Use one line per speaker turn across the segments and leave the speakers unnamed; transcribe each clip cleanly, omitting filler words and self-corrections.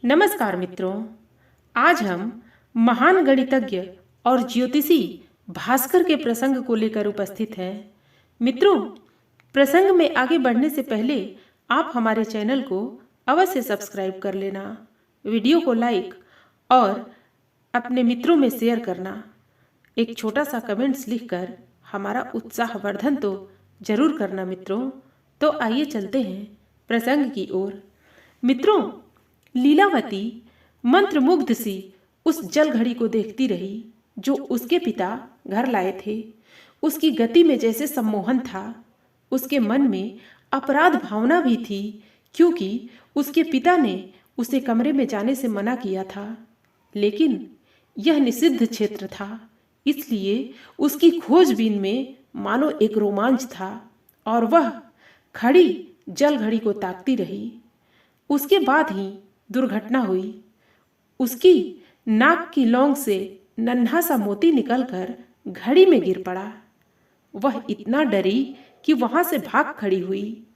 नमस्कार मित्रों, आज हम महान गणितज्ञ और ज्योतिषी भास्कर के प्रसंग को लेकर उपस्थित हैं। मित्रों, प्रसंग में आगे बढ़ने से पहले आप हमारे चैनल को अवश्य सब्सक्राइब कर लेना, वीडियो को लाइक और अपने मित्रों में शेयर करना। एक छोटा सा कमेंट्स लिखकर हमारा उत्साहवर्धन तो जरूर करना मित्रों। तो आइए चलते हैं प्रसंग की ओर। मित्रों, लीलावती मंत्रमुग्ध सी उस जल घड़ी को देखती रही जो उसके पिता घर लाए थे। उसकी गति में जैसे सम्मोहन था। उसके मन में अपराध भावना भी थी, क्योंकि उसके पिता ने उसे कमरे में जाने से मना किया था। लेकिन यह निषिद्ध क्षेत्र था, इसलिए उसकी खोजबीन में मानो एक रोमांच था और वह खड़ी जल घड़ी को ताकती रही। उसके बाद ही दुर्घटना हुई। उसकी नाक की लौंग से नन्हा सा मोती निकलकर घड़ी में गिर पड़ा। वह इतना डरी कि वहां से भाग खड़ी हुई।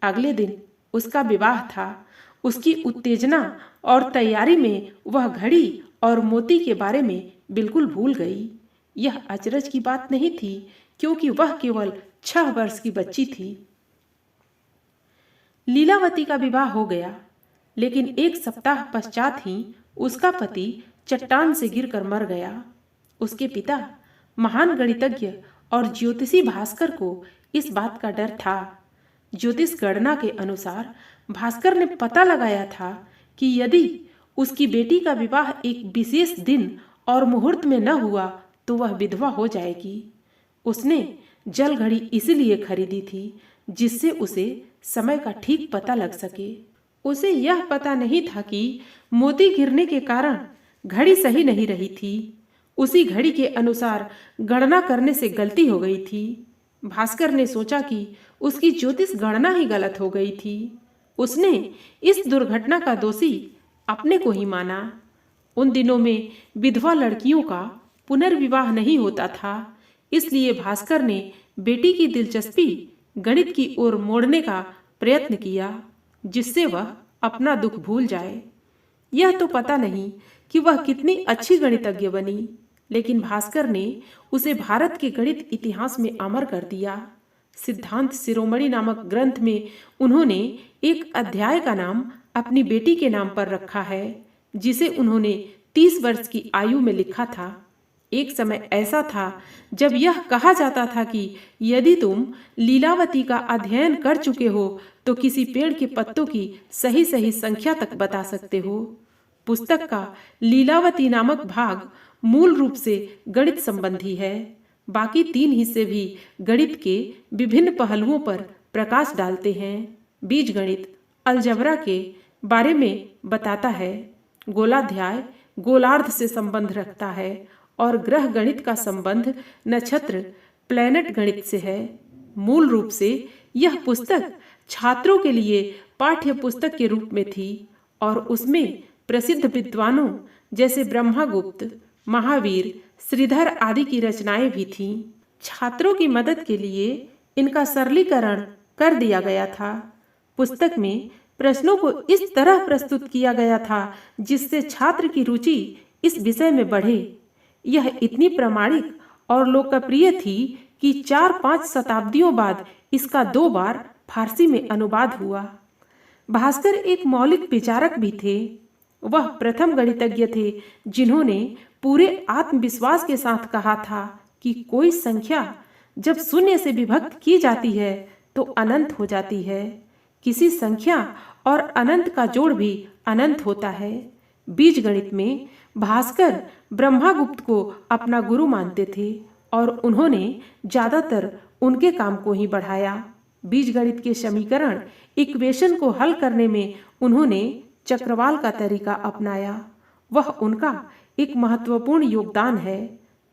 अगले दिन उसका विवाह था। उसकी उत्तेजना और तैयारी में वह घड़ी और मोती के बारे में बिल्कुल भूल गई। यह अचरज की बात नहीं थी, क्योंकि वह केवल 6 वर्ष की बच्ची थी। लीलावती का विवाह हो गया, लेकिन 1 सप्ताह पश्चात ही उसका पति चट्टान से गिरकर मर गया। उसके पिता महान गणितज्ञ और ज्योतिषी भास्कर को इस बात का डर था। ज्योतिष गणना के अनुसार भास्कर ने पता लगाया था कि यदि उसकी बेटी का विवाह एक विशेष दिन और मुहूर्त में न हुआ तो वह विधवा हो जाएगी। उसने जल घड़ी इसलिए खरीदी थी जिससे उसे समय का ठीक पता लग सके। उसे यह पता नहीं था कि मोती गिरने के कारण घड़ी सही नहीं रही थी। उसी घड़ी के अनुसार गणना करने से गलती हो गई थी। भास्कर ने सोचा कि उसकी ज्योतिष गणना ही गलत हो गई थी। उसने इस दुर्घटना का दोषी अपने को ही माना। उन दिनों में विधवा लड़कियों का पुनर्विवाह नहीं होता था, इसलिए भास्कर ने बेटी की दिलचस्पी गणित की ओर मोड़ने का प्रयत्न किया, जिससे वह अपना दुख भूल जाए। यह तो पता नहीं कि वह कितनी अच्छी गणितज्ञ बनी, लेकिन भास्कर ने उसे भारत के गणित इतिहास में अमर कर दिया। सिद्धांत शिरोमणि नामक ग्रंथ में उन्होंने एक अध्याय का नाम अपनी बेटी के नाम पर रखा है, जिसे उन्होंने 30 वर्ष की आयु में लिखा था। एक समय ऐसा था जब यह कहा जाता था कि यदि तुम लीलावती का अध्ययन कर चुके हो तो किसी पेड़ के पत्तों की सही सही संख्या तक बता सकते हो। पुस्तक का लीलावती नामक भाग मूल रूप से गणित संबंधी है। बाकी 3 हिस्से भी गणित के विभिन्न पहलुओं पर प्रकाश डालते हैं। बीज गणित अलजबरा के बारे में बताता है। गोलाध्याय गोलार्ध से संबंध रखता है और ग्रह गणित का संबंध नक्षत्र प्लैनेट गणित से है। मूल रूप से यह पुस्तक छात्रों के लिए पाठ्य पुस्तक के रूप में थी और उसमें प्रसिद्ध विद्वानों जैसे ब्रह्मगुप्त, महावीर, श्रीधर आदि की रचनाएं भी थीं। छात्रों की मदद के लिए इनका सरलीकरण कर दिया गया था। पुस्तक में प्रश्नों को इस तरह प्रस्तुत किया गया था जिससे छात्र की रुचि इस विषय में बढ़े। यह इतनी प्रामाणिक और लोकप्रिय थी कि 4-5 शताब्दियों बाद इसका 2 बार फारसी में अनुवाद हुआ। भास्कर एक मौलिक विचारक भी थे। वह प्रथम गणितज्ञ थे जिन्होंने पूरे आत्मविश्वास के साथ कहा था कि कोई संख्या जब शून्य से विभक्त की जाती है तो अनंत हो जाती है। किसी संख्या और अनंत का जोड़ भी अनंत होता है। बीज गणित में भास्कर ब्रह्मगुप्त को अपना गुरु मानते थे और उन्होंने ज्यादातर उनके काम को ही बढ़ाया। बीज गणित के समीकरण इक्वेशन को हल करने में उन्होंने चक्रवाल का तरीका अपनाया। वह उनका एक महत्वपूर्ण योगदान है।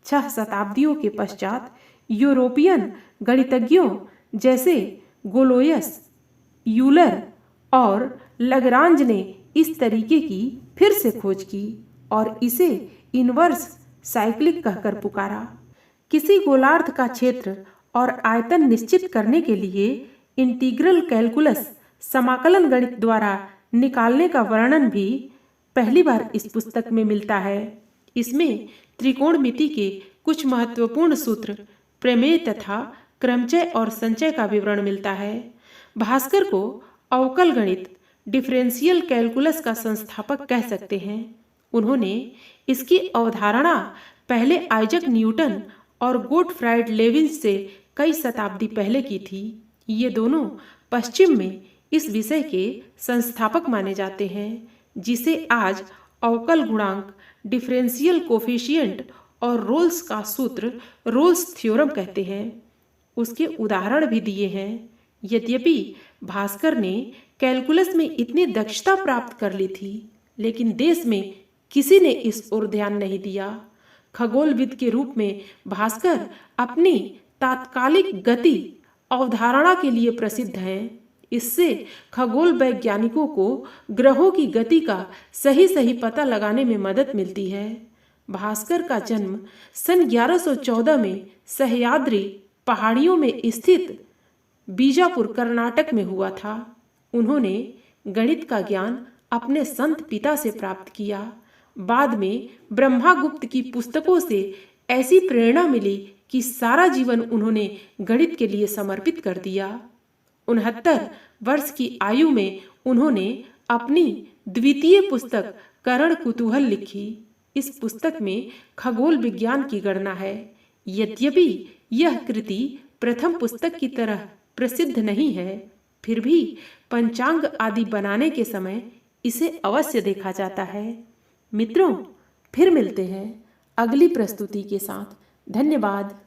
6 शताब्दियों के पश्चात यूरोपियन गणितज्ञों जैसे गोलोयस, यूलर और लग्रांज ने इस तरीके की फिर से खोज की और इसे इनवर्स साइक्लिक कहकर पुकारा। किसी गोलार्ध का क्षेत्र और आयतन निश्चित करने के लिए इंटीग्रल कैलकुलस समाकलन गणित द्वारा निकालने का वर्णन भी पहली बार इस पुस्तक में मिलता है। इसमें त्रिकोणमिति के कुछ महत्वपूर्ण सूत्र, प्रमेय तथा क्रमचय और संचय का विवरण मिलता है। भास्कर को अवकल गणित, डिफरेंशियल कैलकुलस का संस्थापक कह सकते हैं। उन्होंने इसकी अवधारणा पहले आइजक न्यूटन और गोटफ्राइड लेविन्स से कई शताब्दी पहले की थी। ये दोनों पश्चिम में इस विषय के संस्थापक माने जाते हैं, जिसे आज अवकल गुणांक, डिफरेंशियल कोफिशिएंट और रोल्स का सूत्र, रोल्स थ्योरम कहते हैं। उसके उदाहरण भी दिए हैं। यद्यपि भास्कर ने कैलकुलस में इतनी दक्षता प्राप्त कर ली थी, लेकिन देश में किसी ने इस ओर ध्यान नहीं दिया। खगोलविद के रूप में भास्कर अपनी तात्कालिक गति अवधारणा के लिए प्रसिद्ध हैं। इससे खगोल वैज्ञानिकों को ग्रहों की गति का सही सही पता लगाने में मदद मिलती है। भास्कर का जन्म सन 1114 में सह्याद्री पहाड़ियों में स्थित बीजापुर, कर्नाटक में हुआ था। उन्होंने गणित का ज्ञान अपने संत पिता से प्राप्त किया। बाद में ब्रह्मागुप्त की पुस्तकों से ऐसी प्रेरणा मिली कि सारा जीवन उन्होंने गणित के लिए समर्पित कर दिया। 69 वर्ष की आयु में उन्होंने अपनी द्वितीय पुस्तक करण कुतूहल लिखी। इस पुस्तक में खगोल विज्ञान की गणना है। यद्यपि यह कृति प्रथम पुस्तक की तरह प्रसिद्ध नहीं है, फिर भी पंचांग आदि बनाने के समय इसे अवश्य देखा जाता है। मित्रों, फिर मिलते हैं अगली प्रस्तुति के साथ। धन्यवाद।